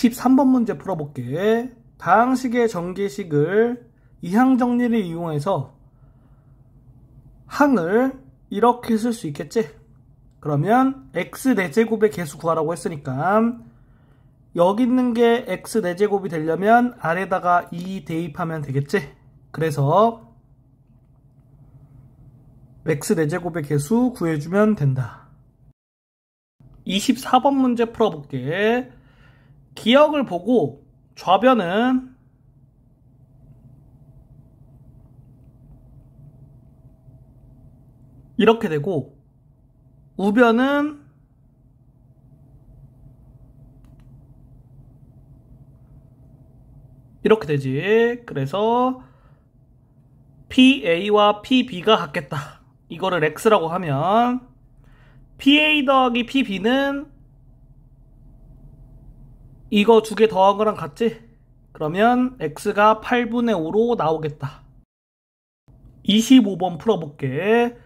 13번 문제 풀어볼게. 다항식의 전개식을 이항정리를 이용해서 항을 이렇게 쓸 수 있겠지? 그러면 x 4제곱의 개수 구하라고 했으니까 여기 있는 게 x 4제곱이 되려면 아래다가 2 대입하면 되겠지? 그래서 x 4제곱의 개수 구해주면 된다. 24번 문제 풀어볼게. 기역을 보고 좌변은 이렇게 되고 우변은 이렇게 되지. 그래서 PA와 PB가 같겠다. 이거를 X라고 하면 PA 더하기 PB는 이거 두 개 더한 거랑 같지? 그러면 X가 8분의 5로 나오겠다. 25번 풀어볼게.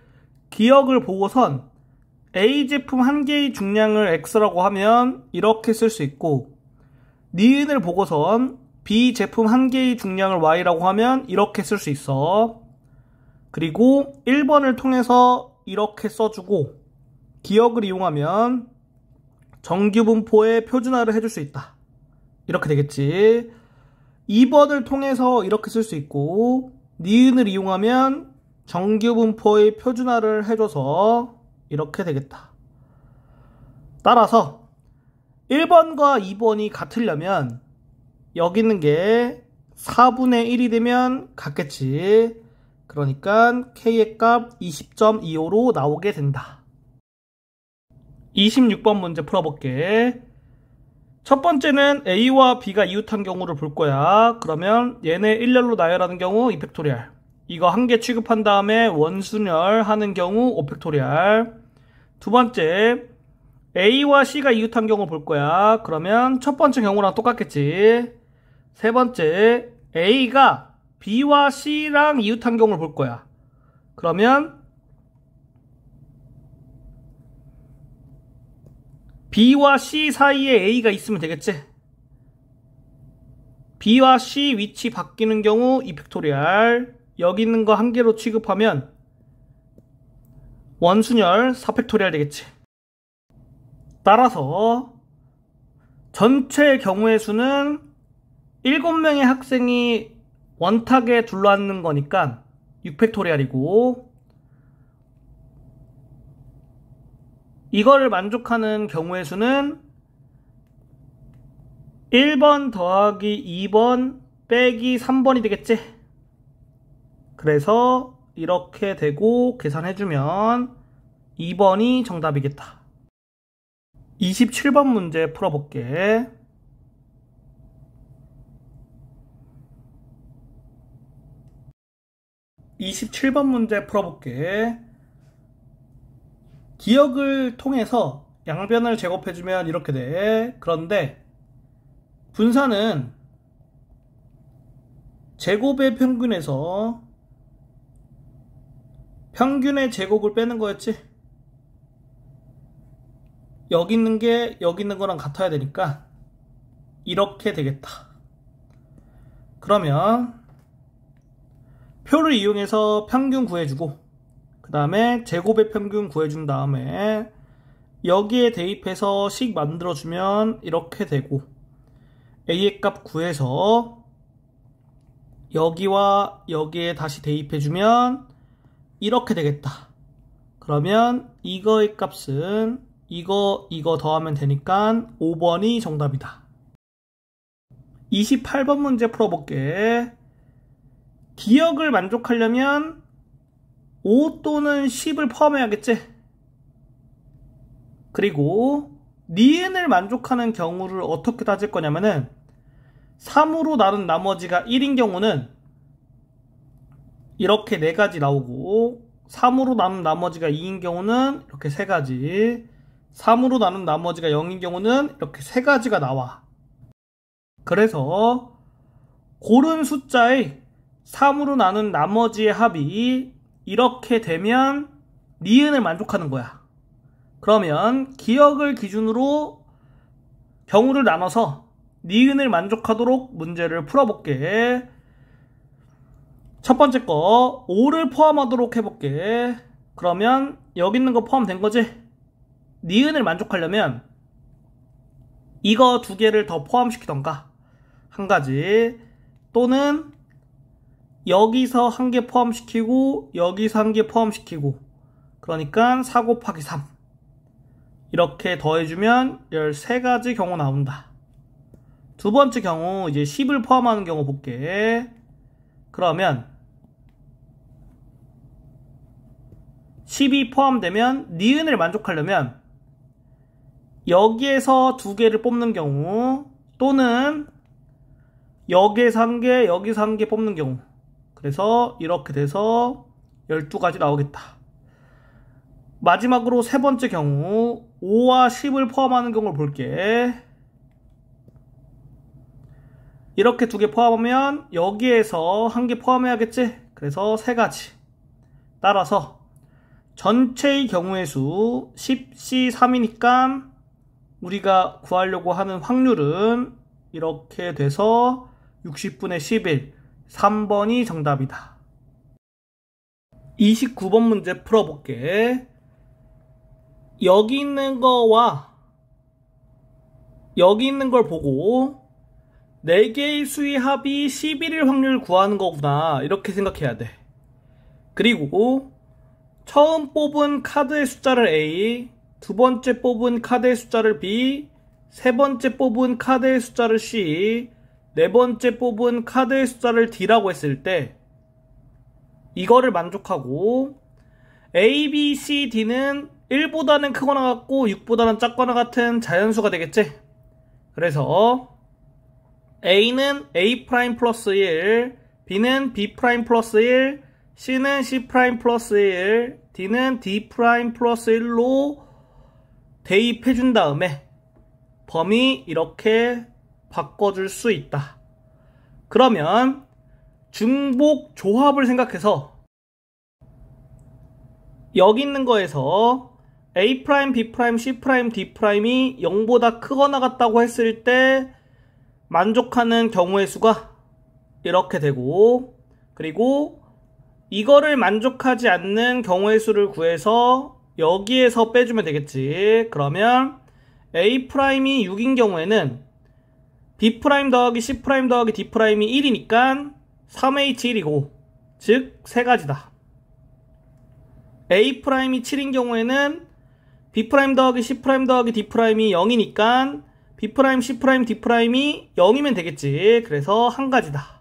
기역을 보고선 A 제품 한 개의 중량을 X라고 하면 이렇게 쓸 수 있고 니은을 보고선 B 제품 한 개의 중량을 Y라고 하면 이렇게 쓸 수 있어. 그리고 1번을 통해서 이렇게 써주고 기역을 이용하면 정규분포의 표준화를 해줄 수 있다. 이렇게 되겠지. 2번을 통해서 이렇게 쓸 수 있고 니은을 이용하면 정규분포의 표준화를 해줘서 이렇게 되겠다. 따라서 1번과 2번이 같으려면 여기 있는 게 4분의 1이 되면 같겠지. 그러니까 K의 값 20.25로 나오게 된다. 26번 문제 풀어볼게. 첫 번째는 A와 B가 이웃한 경우를 볼 거야. 그러면 얘네 일렬로 나열하는 경우 2팩토리얼. 이거 한 개 취급한 다음에 원순열 하는 경우 5팩토리얼. 두 번째, A와 C가 이웃한 경우 볼 거야. 그러면 첫 번째 경우랑 똑같겠지. 세 번째, A가 B와 C랑 이웃한 경우를 볼 거야. 그러면 B와 C 사이에 A가 있으면 되겠지. B와 C 위치 바뀌는 경우 2팩토리얼. 여기 있는 거 한 개로 취급하면 원순열 4팩토리얼 되겠지. 따라서 전체 경우의 수는 7명의 학생이 원탁에 둘러앉는 거니까 6팩토리얼이고 이거를 만족하는 경우의 수는 1번 더하기 2번 빼기 3번이 되겠지. 그래서 이렇게 되고 계산해주면 2번이 정답이겠다. 27번 문제 풀어볼게. 기역을 통해서 양변을 제곱해주면 이렇게 돼. 그런데 분사는 제곱의 평균에서 평균의 제곱을 빼는 거였지. 여기 있는 게 여기 있는 거랑 같아야 되니까 이렇게 되겠다. 그러면 표를 이용해서 평균 구해주고 그 다음에 제곱의 평균 구해준 다음에 여기에 대입해서 식 만들어주면 이렇게 되고 A의 값 구해서 여기와 여기에 다시 대입해주면 이렇게 되겠다. 그러면 이거의 값은 이거 더하면 되니까 5번이 정답이다. 28번 문제 풀어볼게. 기역을 만족하려면 5 또는 10을 포함해야겠지. 그리고 니은을 만족하는 경우를 어떻게 따질 거냐면은 3으로 나눈 나머지가 1인 경우는 이렇게 4가지 나오고 3으로 나눈 나머지가 2인 경우는 이렇게 3가지 3으로 나눈 나머지가 0인 경우는 이렇게 3가지가 나와. 그래서 고른 숫자의 3으로 나눈 나머지의 합이 이렇게 되면 니은을 만족하는 거야. 그러면 기역을 기준으로 경우를 나눠서 니은을 만족하도록 문제를 풀어볼게. 첫 번째 거 5를 포함하도록 해볼게. 그러면 여기 있는 거 포함된 거지? 니은을 만족하려면 이거 두 개를 더 포함시키던가 한 가지, 또는 여기서 한 개 포함시키고 여기서 한 개 포함시키고, 그러니까 4 곱하기 3 이렇게 더해주면 13가지 경우 나온다. 두 번째 경우 이제 10을 포함하는 경우 볼게. 그러면 10이 포함되면 니은을 만족하려면 여기에서 두 개를 뽑는 경우, 또는 여기에서 한 개, 여기서 한 개 뽑는 경우, 그래서 이렇게 돼서 12가지 나오겠다. 마지막으로 세 번째 경우 5와 10을 포함하는 경우를 볼게. 이렇게 두 개 포함하면 여기에서 한 개 포함해야겠지? 그래서 3가지. 따라서 전체의 경우의 수 10C3이니까 우리가 구하려고 하는 확률은 이렇게 돼서 60분의 11, 3번이 정답이다. 29번 문제 풀어볼게. 여기 있는 거와 여기 있는 걸 보고 4개의 수의 합이 11일 확률 구하는 거구나, 이렇게 생각해야 돼. 그리고 처음 뽑은 카드의 숫자를 A, 두 번째 뽑은 카드의 숫자를 B, 세 번째 뽑은 카드의 숫자를 C, 네 번째 뽑은 카드의 숫자를 D라고 했을 때 이거를 만족하고 A, B, C, D는 1보다는 크거나 같고 6보다는 작거나 같은 자연수가 되겠지? 그래서 A는 A' 플러스 1, B는 B' 플러스 1, C는 C' 플러스 1, D는 D' 플러스 1로 대입해준 다음에 범위 이렇게 바꿔줄 수 있다. 그러면 중복 조합을 생각해서 여기 있는 거에서 A', B', C', D'이 0보다 크거나 같다고 했을 때 만족하는 경우의 수가 이렇게 되고, 그리고 이거를 만족하지 않는 경우의 수를 구해서 여기에서 빼주면 되겠지. 그러면 A''이 6인 경우에는 B' 더하기 C' 더하기 D'이 1이니까 3H1이고, 즉 3가지다. A'이 7인 경우에는 B' 더하기 C' 더하기 D'이 0이니까 B', C', D'이 0이면 되겠지. 그래서 한 가지다.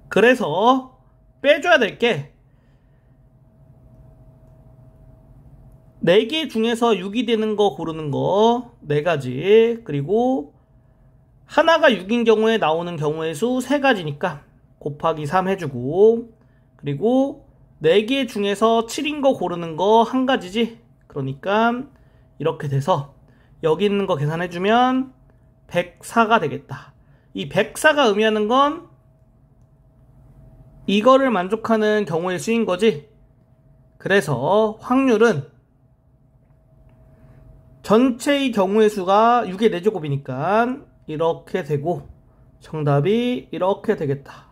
그래서 빼줘야 될 게 4개 중에서 6이 되는 거 고르는 거 4가지, 그리고 하나가 6인 경우에 나오는 경우의 수 3가지니까 곱하기 3 해주고, 그리고 4개 중에서 7인 거 고르는 거 1가지지. 그러니까 이렇게 돼서 여기 있는 거 계산해주면 104가 되겠다. 이 104가 의미하는 건 이거를 만족하는 경우의 수인 거지. 그래서 확률은 전체의 경우의 수가 6의 4제곱이니까 이렇게 되고 정답이 이렇게 되겠다.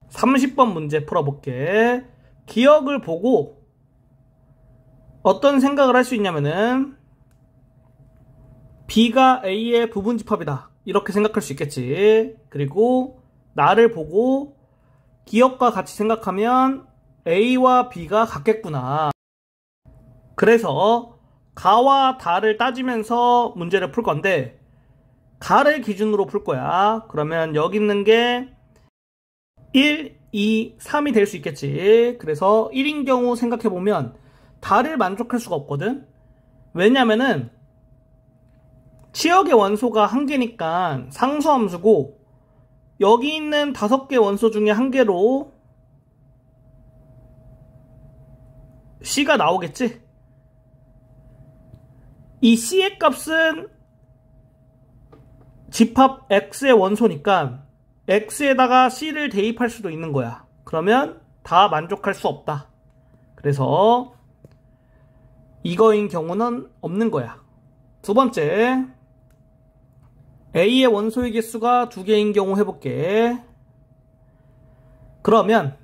30번 문제 풀어볼게. 기억을 보고 어떤 생각을 할 수 있냐면은 B가 A의 부분집합이다, 이렇게 생각할 수 있겠지. 그리고 나를 보고 기억과 같이 생각하면 A와 B가 같겠구나. 그래서 가와 다를 따지면서 문제를 풀 건데 가를 기준으로 풀 거야. 그러면 여기 있는 게 1, 2, 3이 될 수 있겠지. 그래서 1인 경우 생각해보면 다를 만족할 수가 없거든. 왜냐면은 치역의 원소가 1개니까 상수함수고, 여기 있는 5개 원소 중에 1개로 C가 나오겠지. 이 C의 값은 집합 X의 원소니까 X에다가 C를 대입할 수도 있는 거야. 그러면 다 만족할 수 없다. 그래서 이거인 경우는 없는 거야. 두 번째, A의 원소의 개수가 2개인 경우 해볼게. 그러면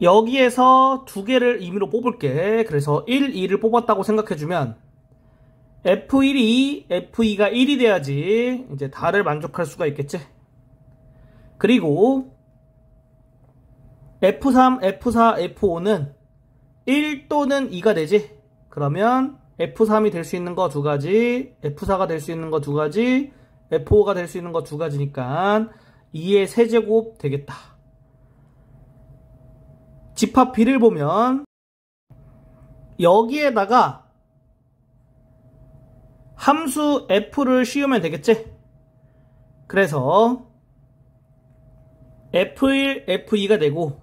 여기에서 2개를 임의로 뽑을게. 그래서 1, 2를 뽑았다고 생각해주면 F1이 2, F2가 1이 돼야지 이제 다를 만족할 수가 있겠지. 그리고 F3, F4, F5는 1 또는 2가 되지. 그러면 F3이 될 수 있는 거 2가지, F4가 될 수 있는 거 2가지, F5가 될 수 있는 거 2가지니까 2의 세제곱 되겠다. 집합 B를 보면 여기에다가 함수 F를 씌우면 되겠지. 그래서 F1, F2가 되고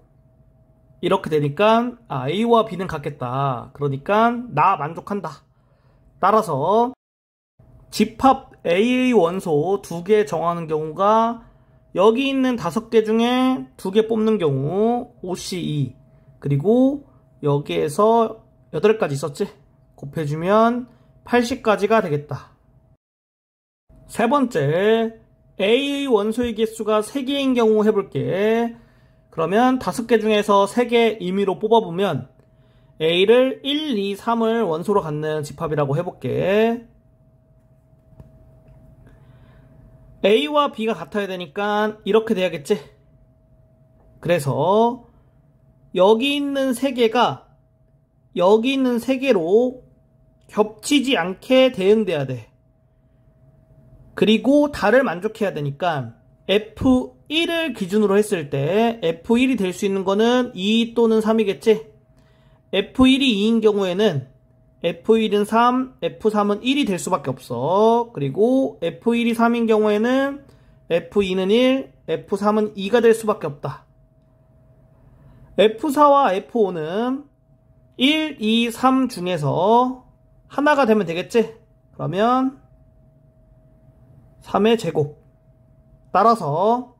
이렇게 되니까 A와 B는 같겠다. 그러니까 나 만족한다. 따라서 집합 A의 원소 2개 정하는 경우가 여기 있는 5개 중에 2개 뽑는 경우 OC2 그리고 여기에서 8가지 있었지? 곱해주면 80가지가 되겠다. 세 번째, A의 원소의 개수가 3개인 경우 해볼게. 그러면 5개 중에서 3개 임의로 뽑아보면 A를 1, 2, 3을 원소로 갖는 집합이라고 해볼게. A와 B가 같아야 되니까 이렇게 돼야겠지? 그래서 여기 있는 3개가 여기 있는 3개로 겹치지 않게 대응돼야 돼. 그리고 다를 만족해야 되니까 F1을 기준으로 했을 때 F1이 될 수 있는 거는 2 또는 3이겠지? F1이 2인 경우에는 F1은 3, F3은 1이 될 수밖에 없어. 그리고 F1이 3인 경우에는 F2는 1, F3은 2가 될 수밖에 없다. F4와 F5는 1, 2, 3 중에서 하나가 되면 되겠지? 그러면 3의 제곱. 따라서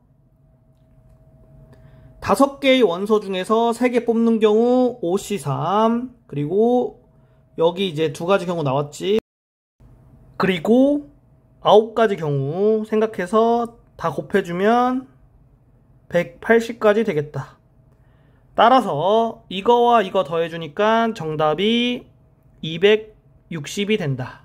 5개의 원소 중에서 3개 뽑는 경우 OC3 그리고 여기 이제 2가지 경우 나왔지. 그리고 9가지 경우 생각해서 다 곱해주면 180까지 되겠다. 따라서 이거와 이거 더해주니까 정답이 260이 된다.